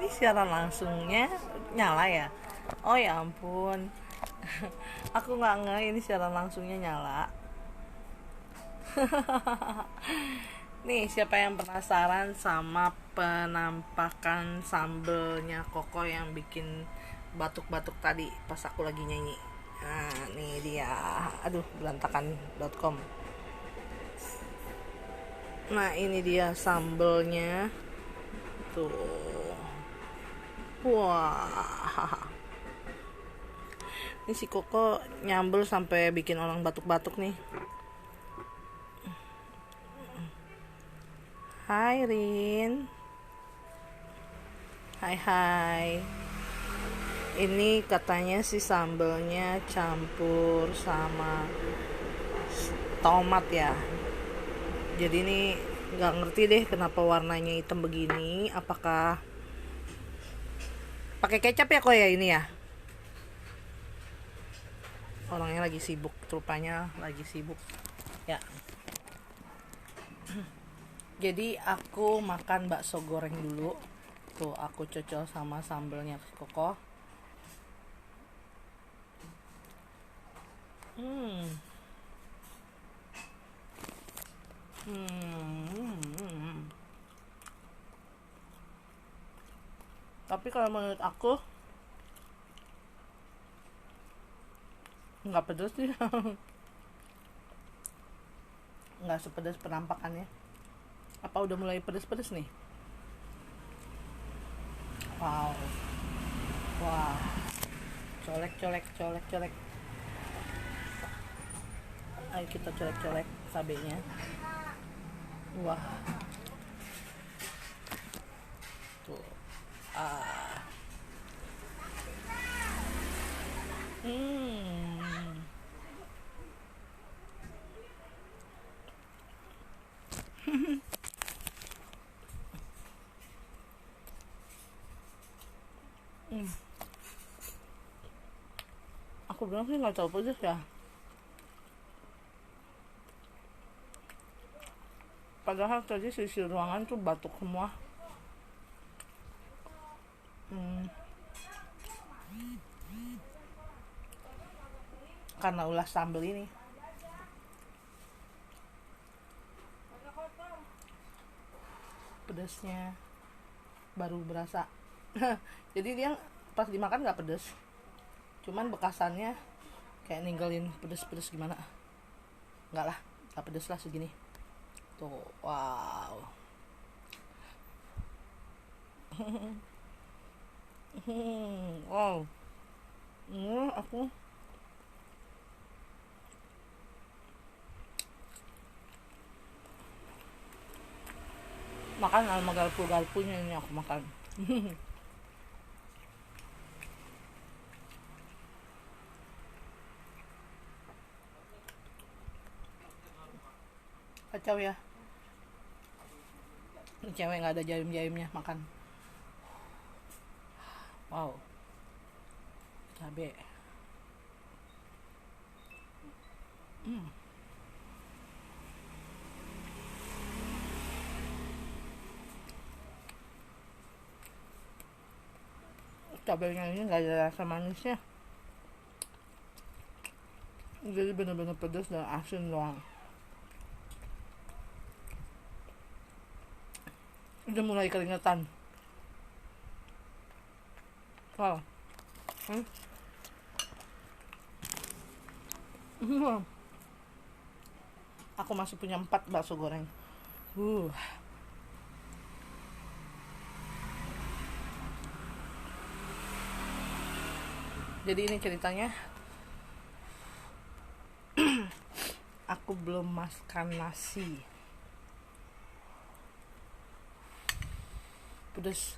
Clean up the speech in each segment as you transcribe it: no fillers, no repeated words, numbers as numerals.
ini siaran langsungnya nyala ya? Oh ya ampun. Aku nggak nge ini siaran langsungnya nyala. Nih, siapa yang penasaran sama penampakan sambelnya Koko yang bikin batuk-batuk tadi pas aku lagi nyanyi? Nah, nih dia. Aduh, berantakan.com. Nah, ini dia sambelnya. Tuh. Wah. Ini si Koko nyambel sampai bikin orang batuk-batuk nih. Hai Rin. Hai. Ini katanya si sambelnya campur sama tomat ya. Jadi ini nggak ngerti deh kenapa warnanya hitam begini. Apakah pakai kecap ya kok ya ini ya? Orangnya lagi sibuk, rupanya lagi sibuk. Ya. Jadi aku makan bakso goreng dulu. Tuh aku cocol sama sambelnya Koko. Tapi kalau menurut aku nggak pedes sih. Nggak sepedas penampakannya. Apa udah mulai pedes-pedes nih? Wow. Wah. Colek. Ayo kita colek cabenya. Wah. Tuh. Aku bilang sih nggak tahu pedes ya. Padahal tadi sisi ruangan tuh batuk semua. Karena ulah sambal ini. Pedasnya baru berasa. Jadi dia pas dimakan nggak pedes. Cuman bekasannya kayak ninggalin pedes-pedes gimana. Nggak lah, nggak pedes lah segini. Tuh, wow. Wow. Aku makan sama galpu-galpunya ini aku makan. Kacau ya. Ini cewek nggak ada jaim-jaimnya makan. Wow. Cabe. Cabenya ini nggak ada rasa manisnya. Jadi benar-benar pedas dan asin doang. Udah mulai keringetan. Wow. Aku masih punya 4 bakso goreng. Jadi ini ceritanya. Aku belum makan nasi. Pedes.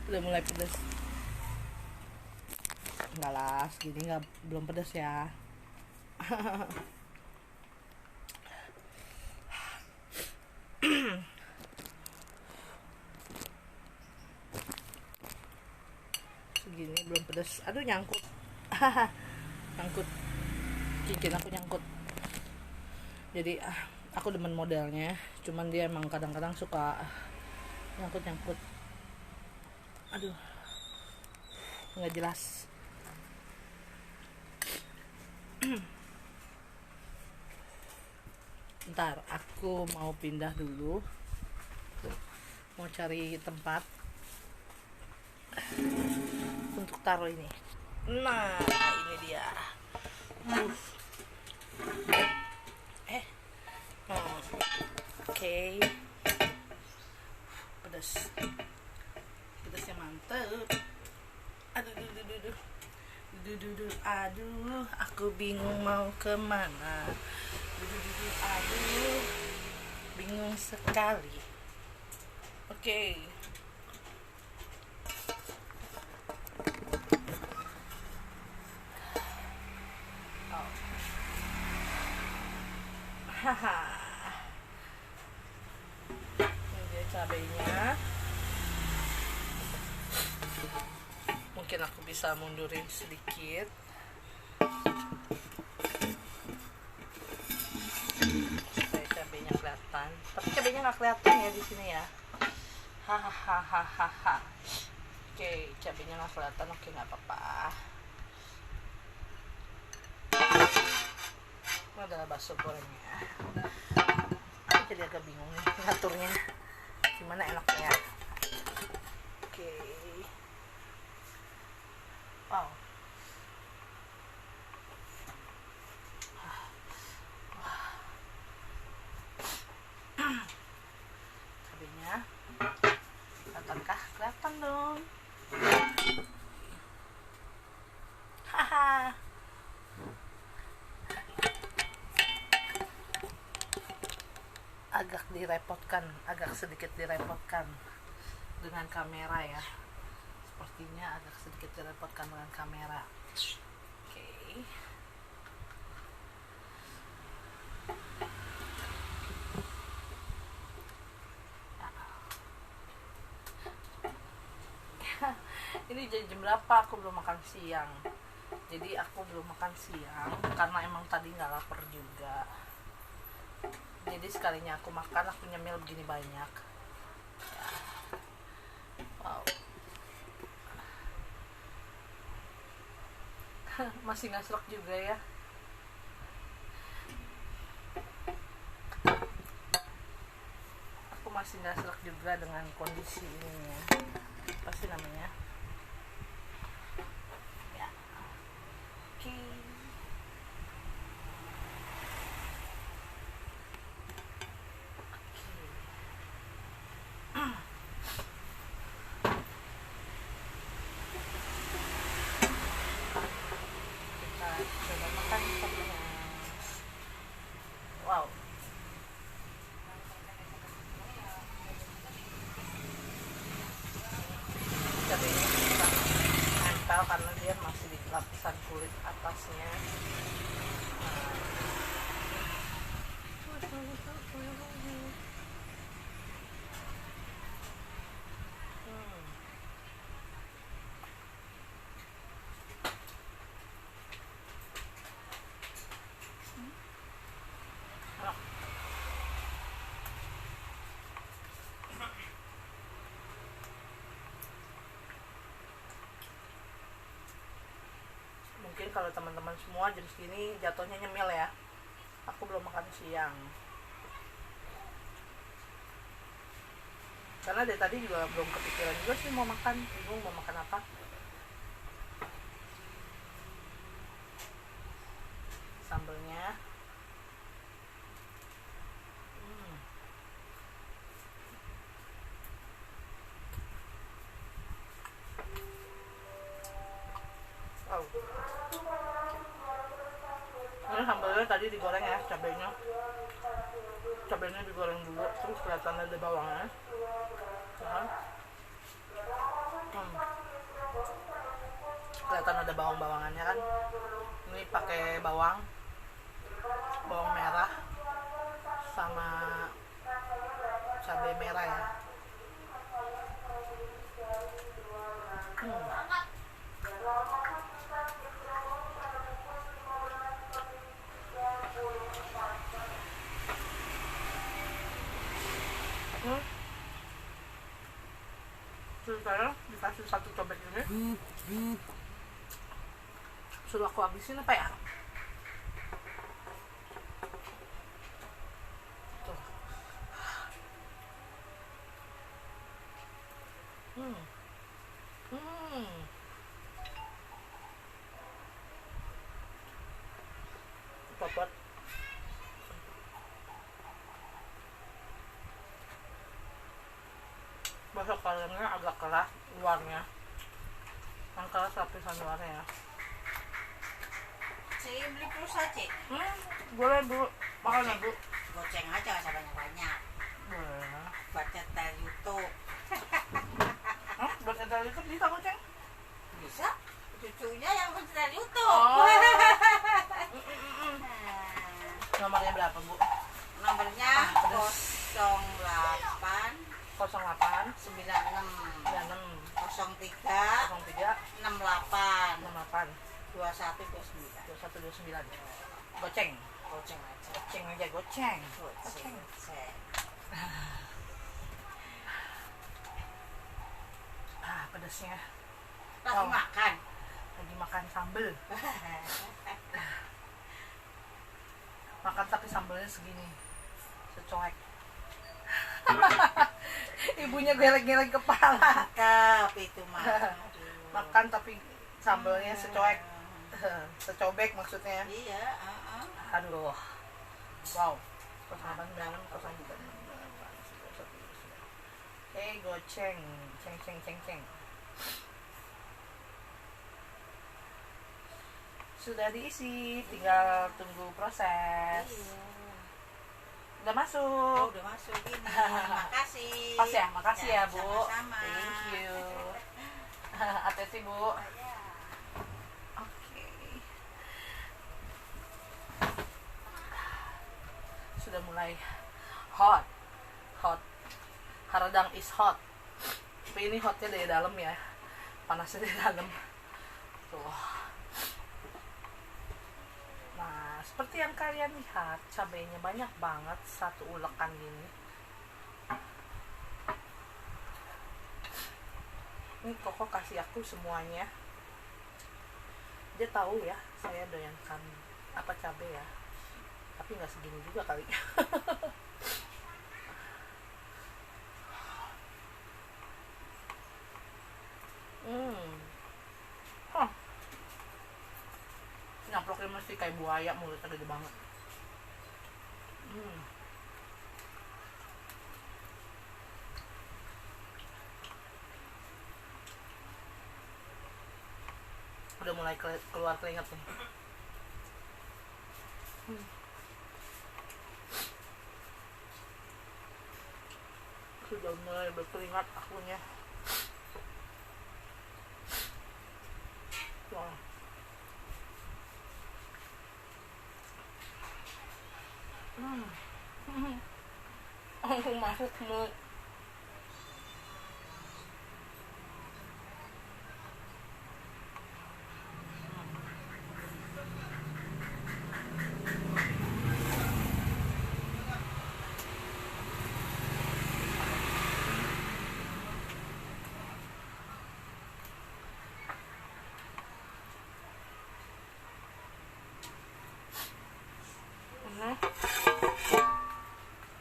Udah mulai pedes. Enggak lah, segini belum pedes ya. Segini belum pedes. Aduh, nyangkut. Nyangkut. Cincin aku nyangkut. Jadi aku demen modelnya, cuman dia emang kadang-kadang suka nyangkut nyangkut, aduh nggak jelas. Ntar aku mau pindah dulu, mau cari tempat untuk taruh ini. Nah ini dia. Oke. Pedasnya mantep. Aduh, aku bingung mau kemana. Aduh, bingung sekali. Oke. Haha. Ini dia cabenya. Mungkin aku bisa mundurin sedikit supaya cabenya kelihatan. Tapi cabenya nggak kelihatan ya di sini ya. Hahaha. Oke, cabenya nggak kelihatan. Oke, nggak apa-apa. Ini adalah bakso gorengnya. Aku jadi agak bingung nih ngaturnya gimana enaknya. Oke. Wow. Cabenya kelihatankah? Kelihatan dong. Haha. Agak sedikit direpotkan dengan kamera ya. Sepertinya agak sedikit direpotkan dengan kamera. Oke. Ini jam berapa? Aku belum makan siang. Jadi aku belum makan siang karena emang tadi nggak lapar juga. Jadi sekalinya aku makan, aku nyemil begini banyak. Wow. Masih nggak serok juga ya. Aku masih nggak serok juga dengan kondisi ini ya. Apa sih namanya? Ya. Oke. Coba makan cabenya. Wow. Cabenya nempel karena dia masih di lapisan kulit atasnya. Mungkin kalau teman-teman semua jam segini jatuhnya nyemil ya. Aku belum makan siang. Karena dari tadi juga belum kepikiran juga sih mau makan. Bingung mau makan apa. Sambelnya. Wow. Ini sambalnya tadi digoreng ya, cabenya digoreng dulu, terus kelihatan ada bawangnya. Kelihatan ada bawang-bawangannya kan. Ini pakai bawang merah sama cabai merah ya. maksud saya dikasih satu cobek ini suruh aku habisin apa ya? Tuh. Hmm. Dapat. Masuk kalengnya agak keras luarnya, yang keras lapisan luarnya ya. Cik, beli pulsa, Cik. Boleh Bu, makan ya Bu. Goceng aja, nggak usah banyak-banyak. Boleh. Buat nyetel YouTube. Buat nyetel YouTube bisa goceng? Bisa. Cucunya yang nyetel YouTube. Oh. Nomornya berapa Bu? Nomornya 08 08 96 96 03 03 68 68 2129. 2129. Goceng. Goceng aja. Goceng aja, goceng. Goceng. Pedasnya. Lagi makan. Lagi makan sambel. Makan tapi sambelnya segini. Secoek. Ibunya geleng-geleng kepala. Cakep itu mah. Makan tapi sambelnya secoek. Secobek maksudnya. Iya, Aduh. Wow. 08 dalam 09. Oke, goceng. Ceng. Sudah diisi, tinggal tunggu proses. Iya. Udah masuk. Oh, udah masuk ini. Makasih. Pas ya, makasih ya Bu. Sama-sama. Thank you. Hati-hati Bu. Ya. Oke. Sudah mulai hot. Haradang is hot. Tapi ini hotnya dari dalam ya. Panasnya dari dalam. Tuh. Nah, seperti yang kalian lihat, cabenya banyak banget, satu ulekan gini. Ini Koko kasih aku semuanya. Dia tahu ya, saya doyankan apa cabai ya. Tapi nggak segini juga kali. Nyaploknya mesti kayak buaya, mulutnya gede banget. Udah mulai keluar keringat nih. Sudah mulai berkeringat akunya. Wah. Langsung masuk mulut.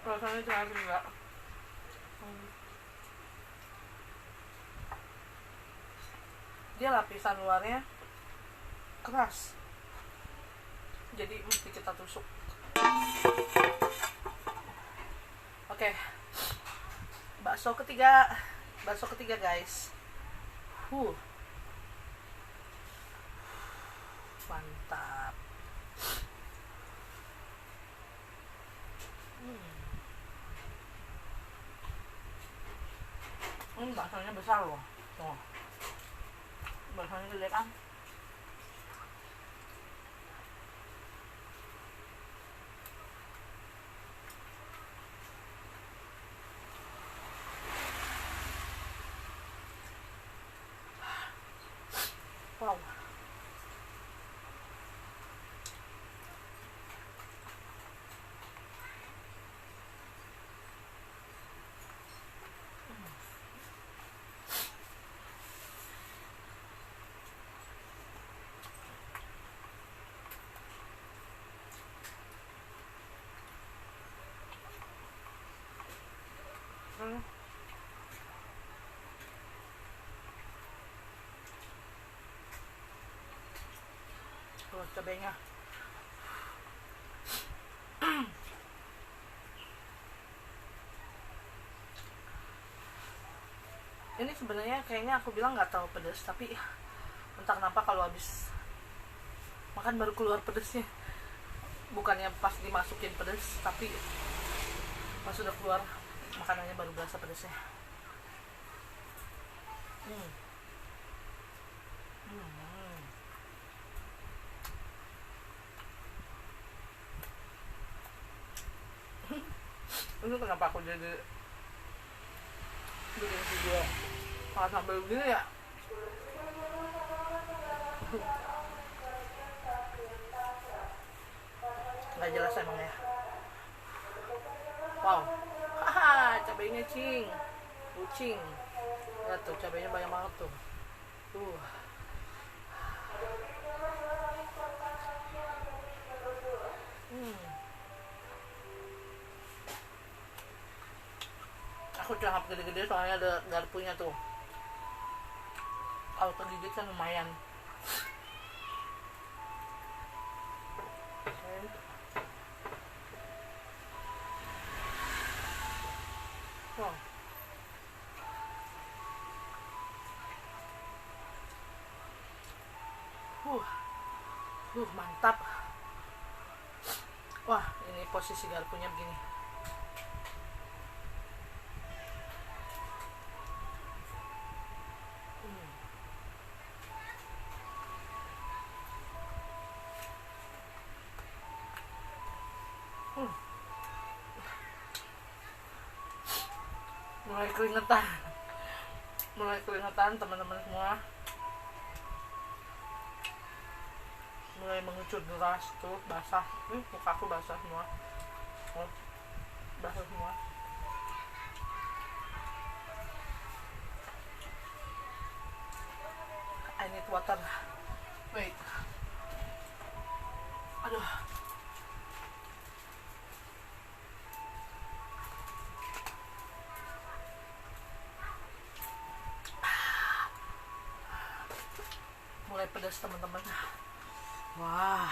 Rasanya terakhir enggak. Dia lapisan luarnya keras, jadi mesti kita tusuk. Oke, bakso ketiga guys. Mantap. Baksonya besar loh. Tuh. Baksonya gede kan? Wow. Terus cabenya. Ini sebenarnya kayaknya aku bilang nggak tahu pedas, tapi entah kenapa kalau habis makan baru keluar pedasnya. Bukannya pas dimasukin pedas, tapi pas sudah keluar makanannya baru berasa pedasnya. Ini kenapa aku jadi bikin video makan sambal begini ya? Nggak jelas emang ya. Wow, haha, cabainya cing, kucing. Lihat tuh, cabainya banyak banget tuh. Aku cangkap gede-gede soalnya ada garpunya tuh. Kalau kegigit kan lumayan. Mantap. Wah, ini posisi garpunya begini. Mulai keringetan teman-teman semua. Mulai mengucur deras tuh, basah. Muka aku basah semua. Basah semua. I need water. Wait. Aduh. Mulai pedas teman-teman. Wah.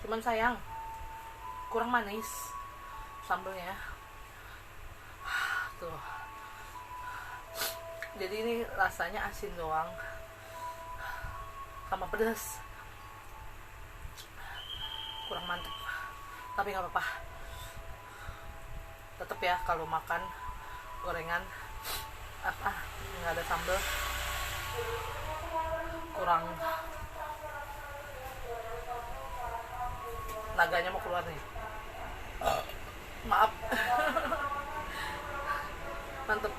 Cuman sayang kurang manis sambelnya. Tuh. Jadi ini rasanya asin doang sama pedas. Kurang mantep. Tapi nggak apa-apa. Tetap ya kalau makan gorengan nggak ada sambal kurang, naganya mau keluar nih. Maaf. Mantep.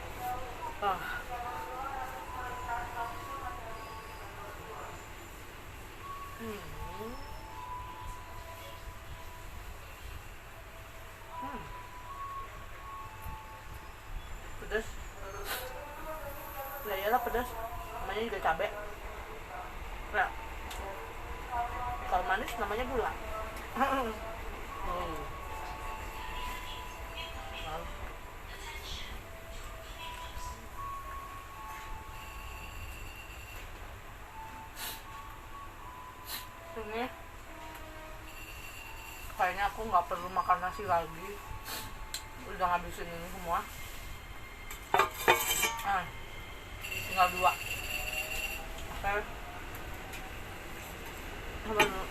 Pedas. Ya iyalah pedas, namanya juga cabai. Nah, kalau manis namanya gula. Ini kayaknya aku nggak perlu makan nasi lagi, udah ngabisin ini semua. Tinggal 2. Oke. Coba dulu.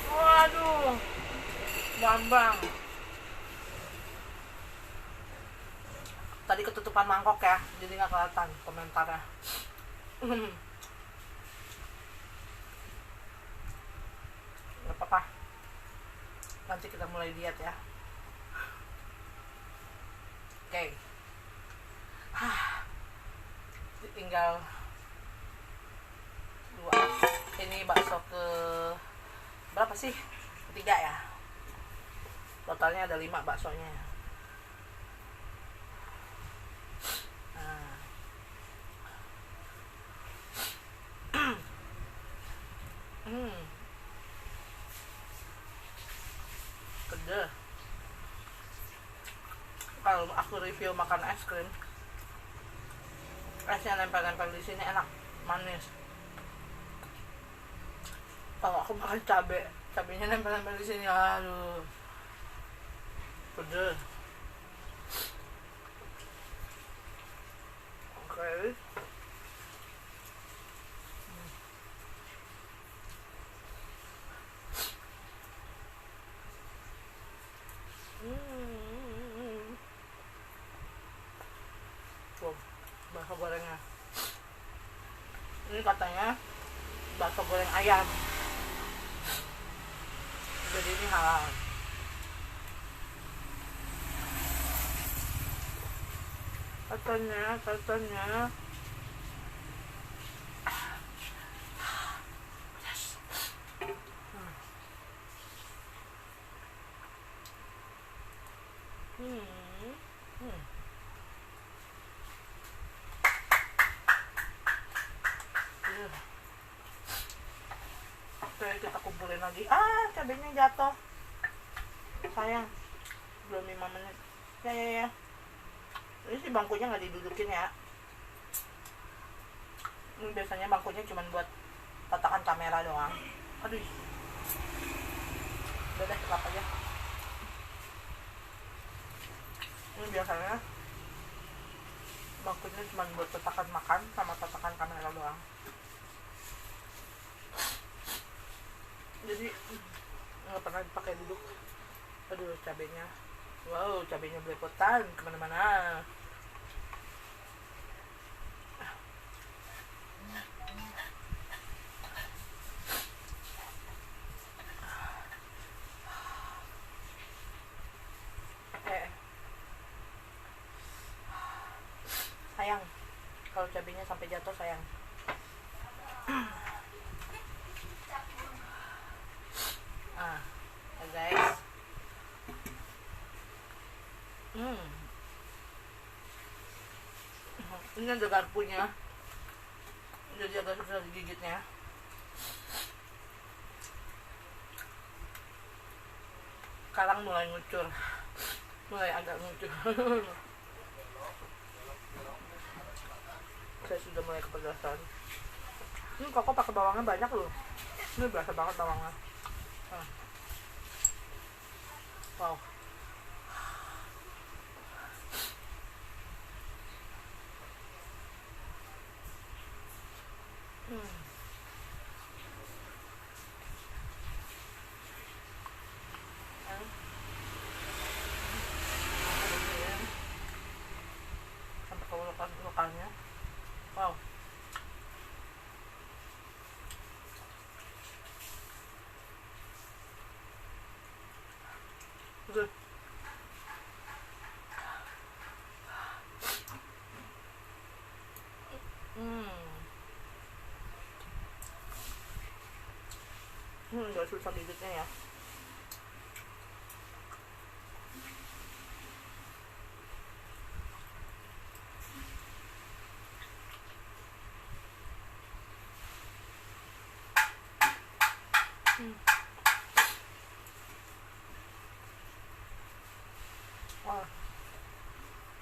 Waduh, bambang. Tadi ketutupan mangkok ya, jadi nggak kelihatan komentarnya. Gak apa-apa. Nanti kita mulai diet ya. Oke. Tinggal 2. Ini bakso ke berapa sih? 3 ya. Totalnya ada 5 baksonya. kalau aku review makan es krim, esnya nempel-nempel di sini enak, manis. Kalau aku makan cabenya nempel-nempel di sini, aduh, pedes. Oke. Tuh, bakso gorengnya. Ini katanya bakso goreng ayam. Jadi ini halal. Katanya. Oke, kita kumpulin lagi. Cabenya jatuh. Sayang. Belum 5 menit. Ya. Ini sih bangkunya nggak didudukin ya. Ini biasanya bangkunya cuma buat tatakan kamera doang. Aduh. Udah deh, lap aja. Ini biasanya bangkunya cuma buat tatakan makan sama tatakan kamera doang. Jadi nggak pernah dipakai duduk. Aduh, cabenya. Wow, cabenya belepotan kemana-mana. Sayang, kalau cabenya sampai jatuh sayang. Guys. Ini ada garpunya. Jadi agak susah digigitnya. Sekarang mulai ngucur. Mulai agak ngucur. Saya sudah mulai kepedasan. Ini Koko pakai bawangnya banyak loh. Ini berasa banget bawangnya. Wow. Sampai ke lokasinya. Wow. Good. Gak susah gigitnya ya.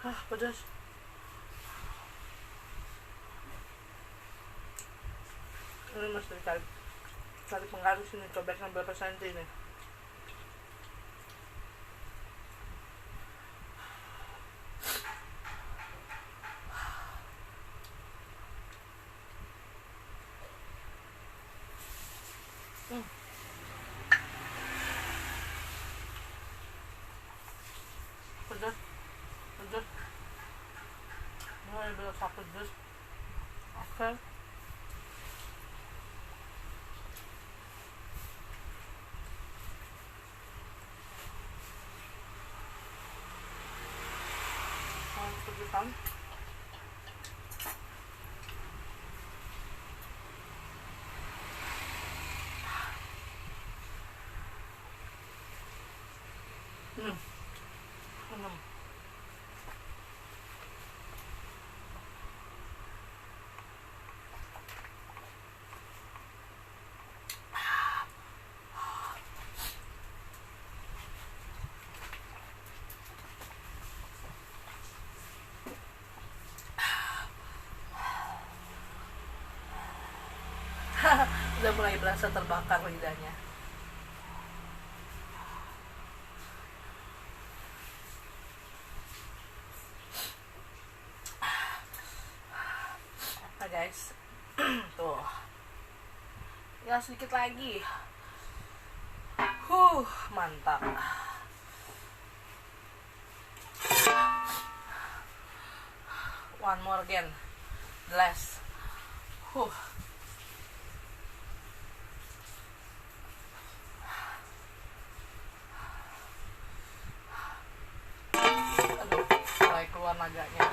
Wah, pedas. Ini mesti cari pengaruh sini, cobeknya berapa senti nih. Pedas. Mulai berasa pedas. Oke. Pedesan. Udah mulai berasa terbakar lidahnya. Nah guys, tuh, tinggal sedikit lagi. Mantap. One more again, the last. Aduh, mulai keluar naganya.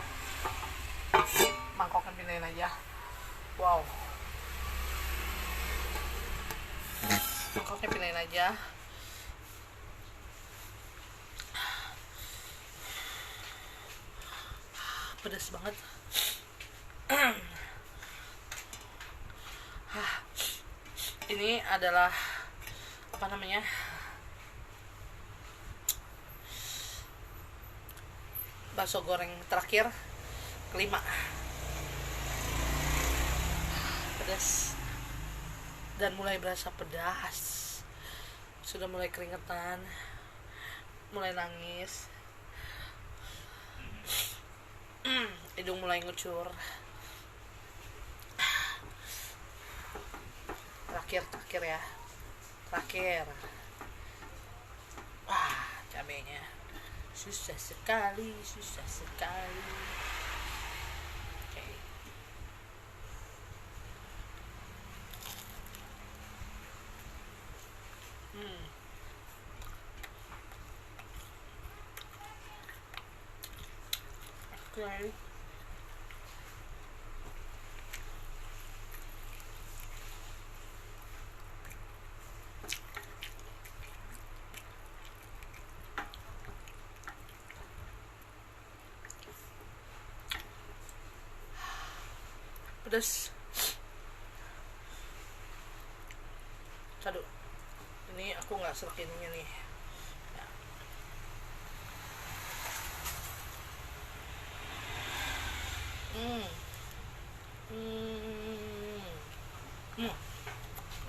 Mangkoknya pindahin aja. Wow. Mangkoknya pindahin aja. Pedas banget. Ini adalah apa namanya? Bakso goreng terakhir, kelima. Pedas dan mulai berasa pedas. Sudah mulai keringetan, mulai nangis, hidung mulai ngucur. Terakhir ya, terakhir. Wah, cabenya susah sekali. Oke. Oke. Pedas. Aduh, ini aku nggak serak ininya nih.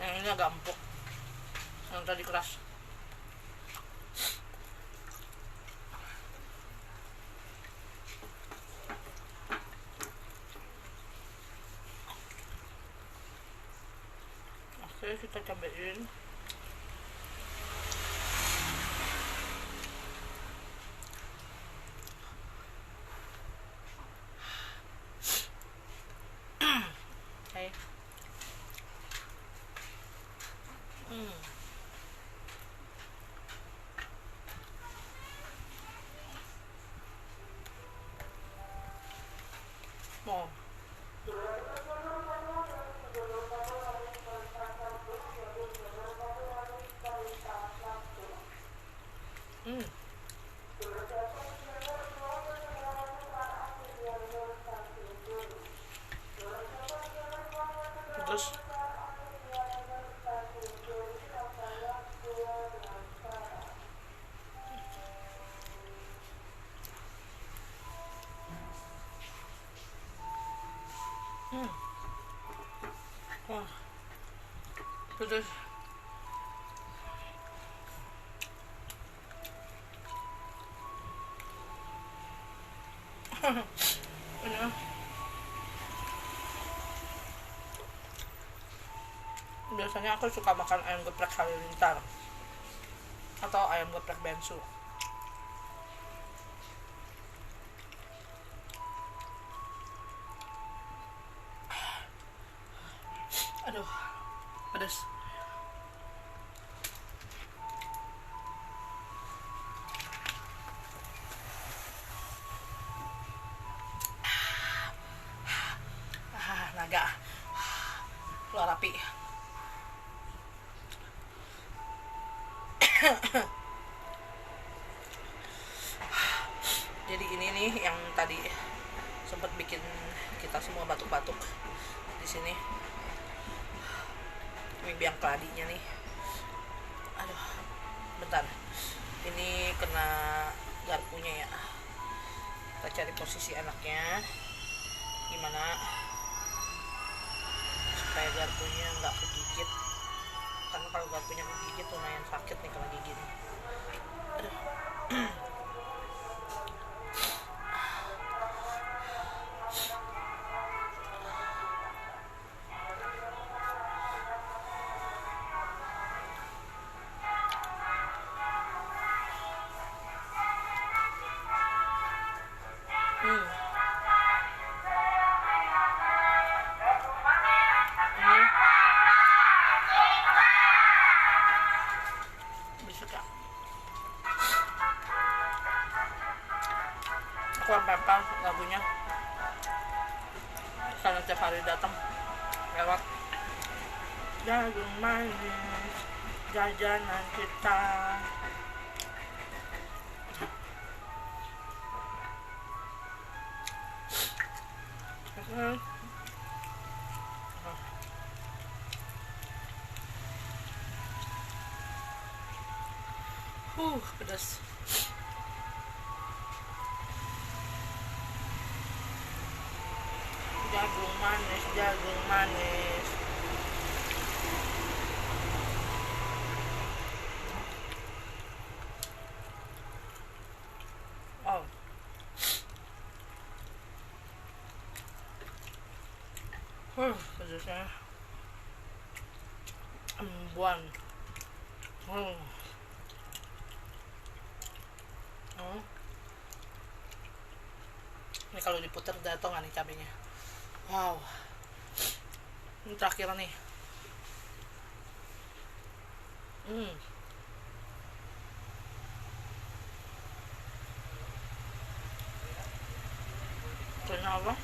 Yang ini agak empuk, yang tadi keras. Oke, kita cobain. Oke. Mau. Terus wah, pedas. Ini biasanya aku suka makan ayam geprek halilintar atau ayam geprek bensu. Aduh, pedas. Naga keluar api. Jadi ini nih yang tadi sempat bikin kita semua batuk-batuk di sini. Ini biang keladinya nih. Aduh, bentar. Ini kena garpunya ya. Kita cari posisi enaknya gimana supaya garpunya nggak kegigit, karena kalau garpunya kegigit lumayan sakit nih kalau gigi nih. Aduh. Bisa aku sampai apa lagunya karena tiap hari datang lewat jagung manis jajanan kita. Pedas. Jagung manis, jagung manis. Wow. Pedasnya. Embuan. Ini kalau diputar jatuh nggak nih cabenya? Wow. Ini terakhir nih. Kenapa?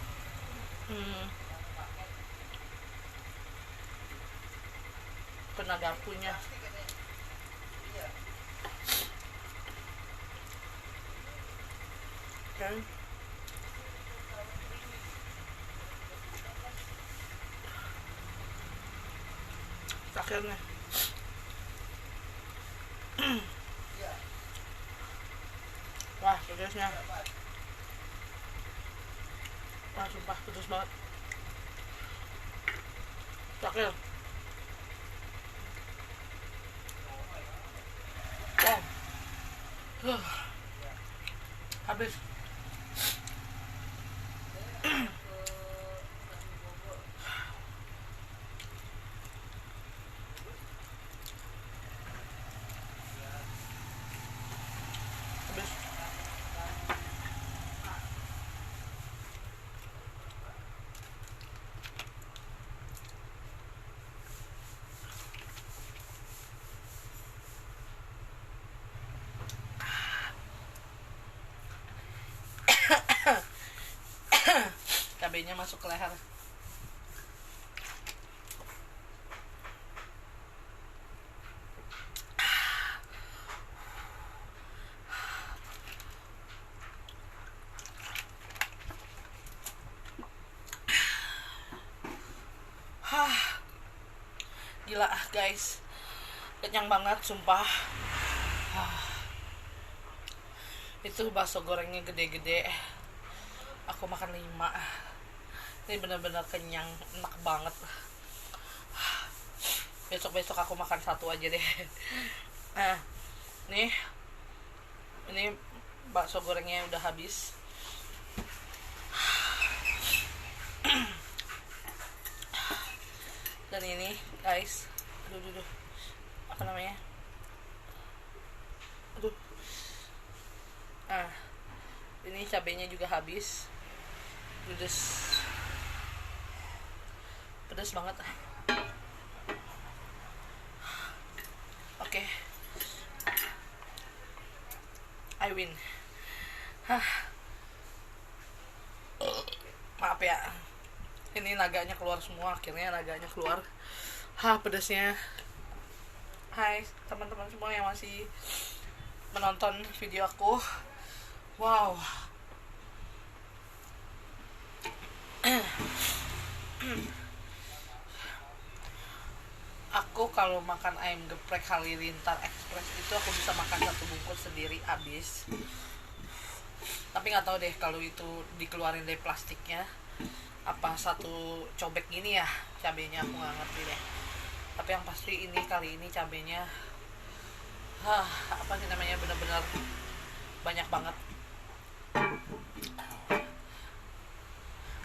Kena garpunya. Okay. Terakhirnya. Wah, pedasnya. Wah, sumpah pedas banget. Terakhir. Wow. Habis. Cabenya masuk ke leher. Gila guys, kenyang banget sumpah. Itu bakso gorengnya gede-gede, aku makan 5. Ini benar-benar kenyang, enak banget. Besok-besok aku makan 1 aja deh. Ini bakso gorengnya udah habis. Dan ini guys, aduh, apa namanya? Aduh. Ini cabenya juga habis. Pedas banget. Oke. I win. Maaf ya. Ini naganya keluar semua, akhirnya naganya keluar. Pedasnya. Hai teman-teman semua yang masih menonton video aku. Wow. Aku kalau makan ayam geprek Halilintar Express itu aku bisa makan 1 bungkus sendiri habis. Tapi nggak tahu deh kalau itu dikeluarin dari plastiknya apa satu cobek gini ya cabenya, aku nggak ngerti deh. Tapi yang pasti ini kali ini cabenya apa sih namanya, bener-bener banyak banget.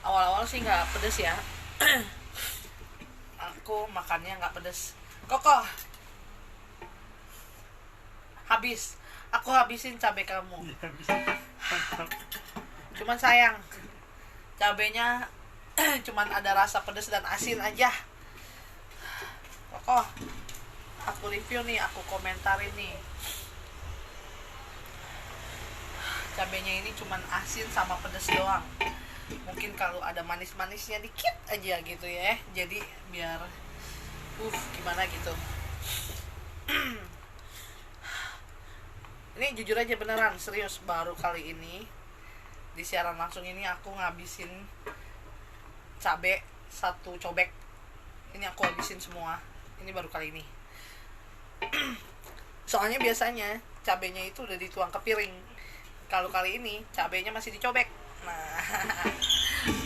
Awal-awal sih nggak pedes ya. Aku makannya nggak pedes. Koko habis, aku habisin cabai kamu. Cuman sayang cabenya cuman ada rasa pedes dan asin aja. Koko, aku review nih, aku komentarin nih. Cabenya ini cuman asin sama pedes doang. Mungkin kalau ada manis-manisnya dikit aja gitu ya, jadi biar gimana gitu. Ini jujur aja beneran serius, baru kali ini di siaran langsung ini aku ngabisin cabe satu cobek. Ini aku habisin semua, ini baru kali ini. Soalnya biasanya cabenya itu udah dituang ke piring, kalau kali ini cabenya masih dicobek. Nah,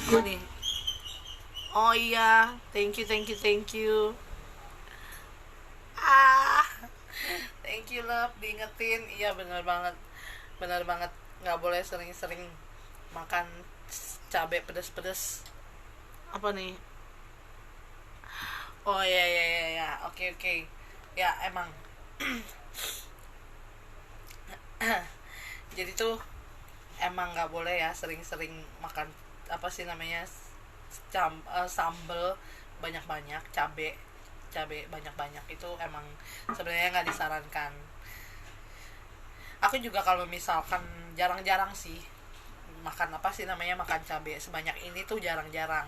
gue nih. Oh iya, thank you. Thank you love, diingetin. Iya benar banget, nggak boleh sering-sering makan cabai pedas-pedas. Apa nih? Oh ya, oke. Ya emang. Jadi tuh emang nggak boleh ya sering-sering makan apa sih namanya sambel banyak-banyak, cabai banyak-banyak itu emang sebenarnya nggak disarankan. Aku juga kalau misalkan jarang-jarang sih makan apa sih namanya makan cabai sebanyak ini tuh jarang-jarang.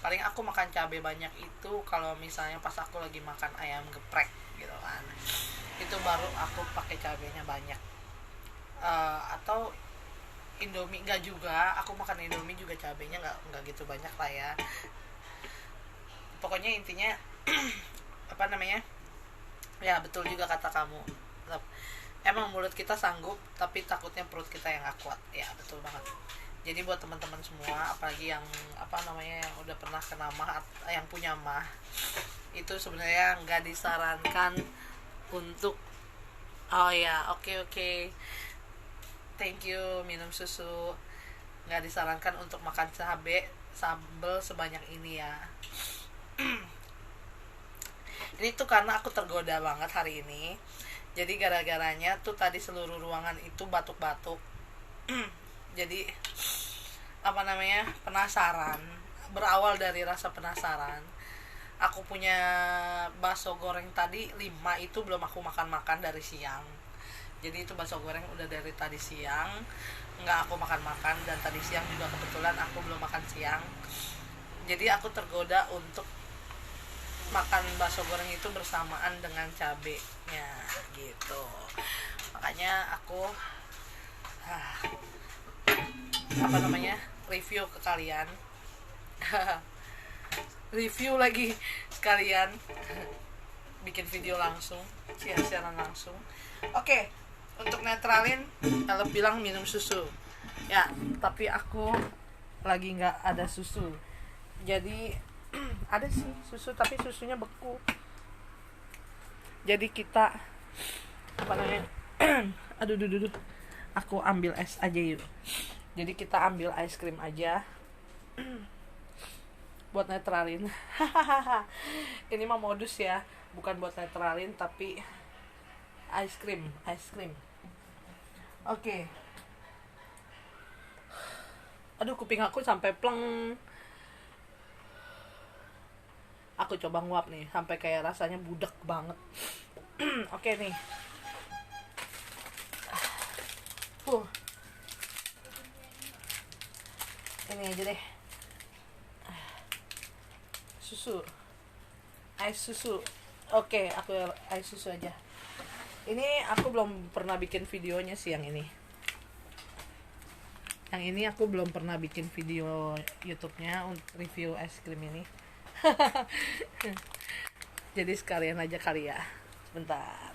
Paling aku makan cabai banyak itu kalau misalnya pas aku lagi makan ayam geprek gitu kan, itu baru aku pakai cabainya banyak. Atau Indomie enggak juga, aku makan Indomie juga cabainya nggak gitu banyak lah ya. Pokoknya intinya apa namanya, ya betul juga kata kamu, emang mulut kita sanggup tapi takutnya perut kita yang gak kuat. Ya betul banget. Jadi buat teman-teman semua, apalagi yang apa namanya yang udah pernah kena mah, yang punya mah, itu sebenarnya nggak disarankan untuk oke. Thank you, minum susu. Nggak disarankan untuk makan sambal sebanyak ini ya. Ini tuh karena aku tergoda banget hari ini. Jadi gara-garanya tuh tadi seluruh ruangan itu batuk-batuk. Jadi apa namanya, penasaran. Berawal dari rasa penasaran. Aku punya bakso goreng tadi 5 itu belum aku makan dari siang. Jadi itu bakso goreng udah dari tadi siang nggak aku makan, dan tadi siang juga kebetulan aku belum makan siang. Jadi aku tergoda untuk makan bakso goreng itu bersamaan dengan cabenya gitu. Makanya aku apa namanya, review ke kalian. Review lagi sekalian bikin video langsung, siaran langsung. Oke, untuk netralin kalau bilang minum susu ya, tapi aku lagi nggak ada susu. Jadi ada sih susu tapi susunya beku. Jadi kita apa namanya aduh aku ambil es aja yuk. Jadi kita ambil es krim aja buat netralin. Ini mah modus ya, bukan buat netralin tapi ice cream. Oke. Aduh, kuping aku sampai pleng. Aku coba nguap nih sampai kayak rasanya budak banget. Oke nih. Ini aja deh. Susu. Ice susu. Oke, aku ice susu aja. Ini aku belum pernah bikin videonya sih yang ini. Yang ini aku belum pernah bikin video YouTube-nya untuk review es krim ini. Jadi sekalian aja kali ya. Sebentar.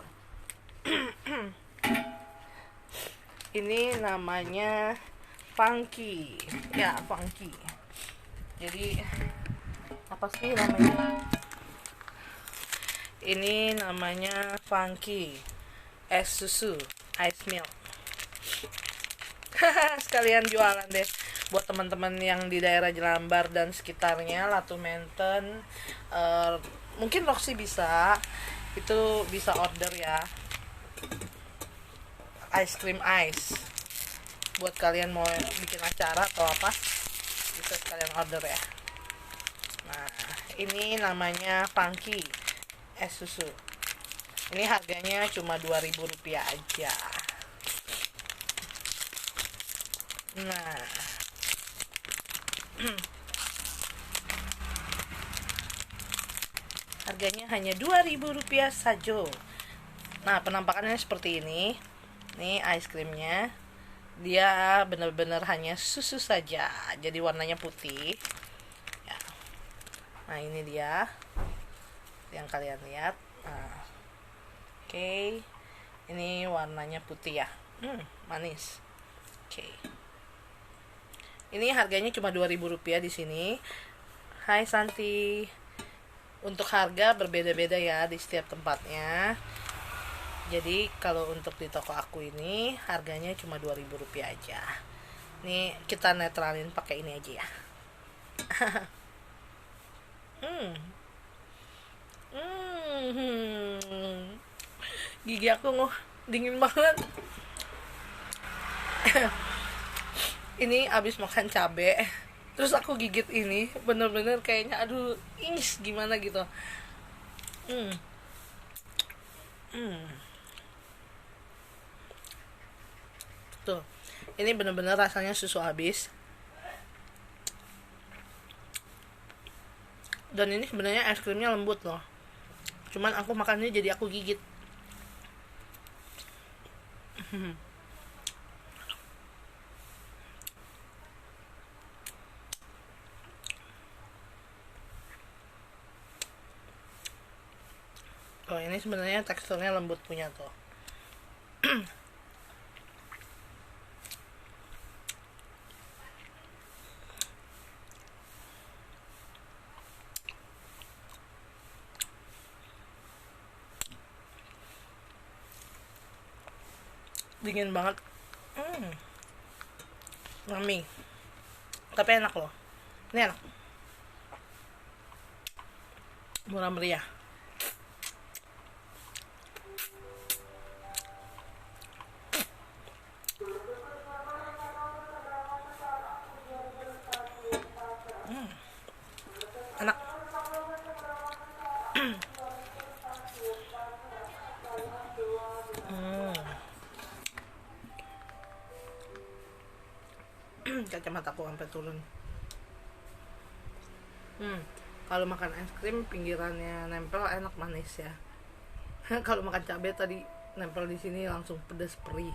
Ini namanya Funky. Ya, Funky. Jadi apa sih namanya? Ini namanya Funky es susu ice milk. Sekalian jualan deh buat teman-teman yang di daerah Jelambar dan sekitarnya, Latu Menten, mungkin Roxy bisa, itu bisa order ya, ice cream ice. Buat kalian mau bikin acara atau apa, bisa sekalian order ya. Nah, ini namanya Funky es susu. Ini harganya cuma Rp2.000 aja. Nah, harganya hanya Rp2.000 saja. Nah, penampakannya seperti ini. Ini ice creamnya. Dia benar-benar hanya susu saja. Jadi warnanya putih. Ya. Nah, ini dia yang kalian lihat. Nah, oke. Ini warnanya putih ya. Manis. Oke. Ini harganya cuma Rp2.000 di sini. Hai Santi. Untuk harga berbeda-beda ya di setiap tempatnya. Jadi kalau untuk di toko aku ini harganya cuma Rp2.000 aja. Nih kita netralin pakai ini aja ya. Gigi aku dingin banget. Ini abis makan cabe, terus aku gigit ini, bener-bener kayaknya aduh gimana gitu. Tuh, ini bener-bener rasanya susu habis. Dan ini sebenarnya es krimnya lembut loh, cuman aku makannya jadi aku gigit. Oh, ini sebenarnya teksturnya lembut punya tuh. Dingin banget. Mami. Tapi enak loh. Ini enak. Murah meriah. Enak. Kacamata aku sampai turun. Kalau makan es krim pinggirannya nempel enak manis ya. Kalau makan cabai tadi nempel di sini langsung pedas perih.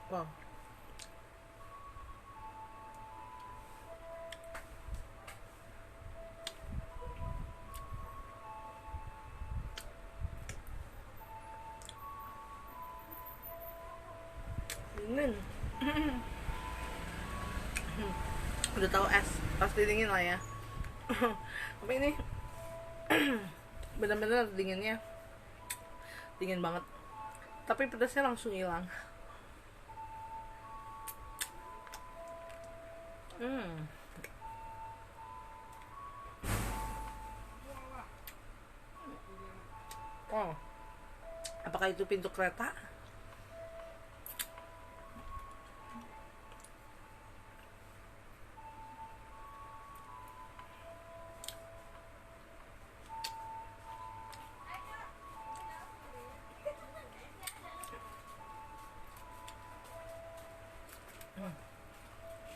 Wow. Dingin. Udah tahu es pasti dingin lah ya. Tapi ini benar-benar dinginnya dingin banget. Tapi pedasnya langsung hilang. Oh, apakah itu pintu kereta?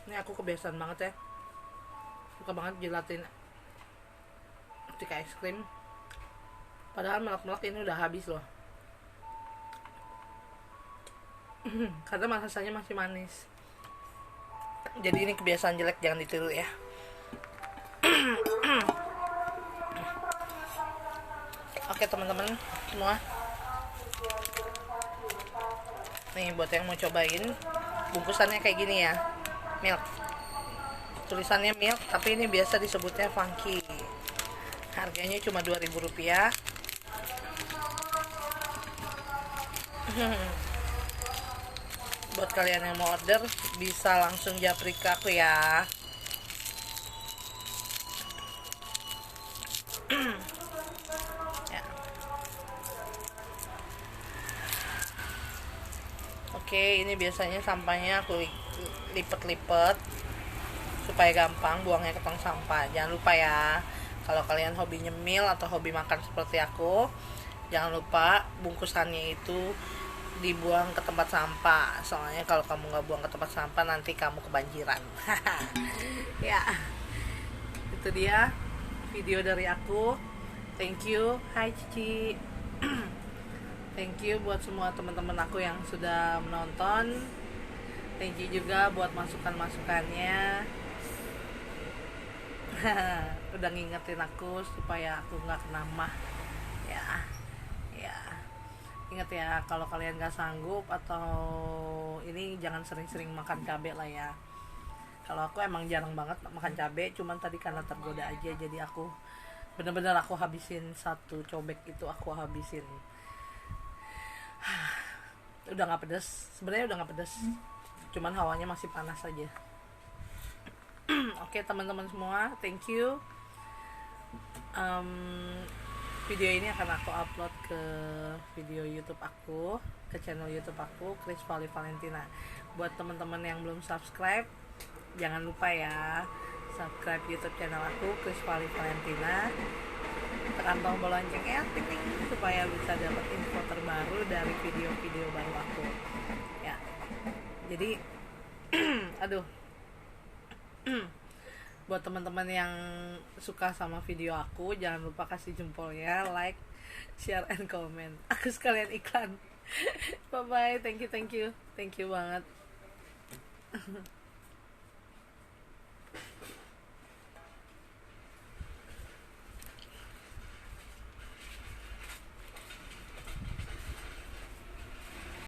Ini aku kebiasaan banget ya, suka banget jilatin ketika es krim. Padahal melak-melak ini udah habis loh. Karena rasanya masih manis. Jadi ini kebiasaan jelek, jangan ditiru ya. Oke teman-teman semua, nih buat yang mau cobain, bungkusannya kayak gini ya, milk, tulisannya milk tapi ini biasa disebutnya funky. Harganya cuma Rp2.000. Buat kalian yang mau order bisa langsung japri ke aku ya. Ya. Oke, ini biasanya sampahnya aku lipet-lipet supaya gampang buangnya ke tong sampah. Jangan lupa ya, kalau kalian hobi nyemil atau hobi makan seperti aku, jangan lupa bungkusannya itu dibuang ke tempat sampah. Soalnya kalau kamu nggak buang ke tempat sampah nanti kamu kebanjiran. Ya, itu dia video dari aku. Thank you. Hai Cici. Thank you buat semua teman-teman aku yang sudah menonton. Thank you juga buat masukan-masukannya. Udah ngingetin aku supaya aku nggak kena mah. Ya, ya. Ingat ya, kalau kalian nggak sanggup atau ini jangan sering-sering makan cabai lah ya. Kalau aku emang jarang banget makan cabai, cuman tadi karena tergoda aja, jadi aku bener-bener aku habisin satu cobek itu, aku habisin. Udah nggak pedes, sebenarnya udah nggak pedes, cuman hawanya masih panas aja. Oke teman-teman semua, thank you. Video ini akan aku upload ke video YouTube aku, ke channel YouTube aku, Chris Vali Valentina. Buat teman-teman yang belum subscribe, jangan lupa ya, subscribe YouTube channel aku, Chris Vali Valentina. Tekan tombol loncengnya, ting ting, supaya bisa dapat info terbaru dari video-video baru aku. Ya, jadi, aduh. Buat teman-teman yang suka sama video aku, jangan lupa kasih jempolnya, like, share, and comment. Aku sekalian iklan. Bye bye, thank you banget.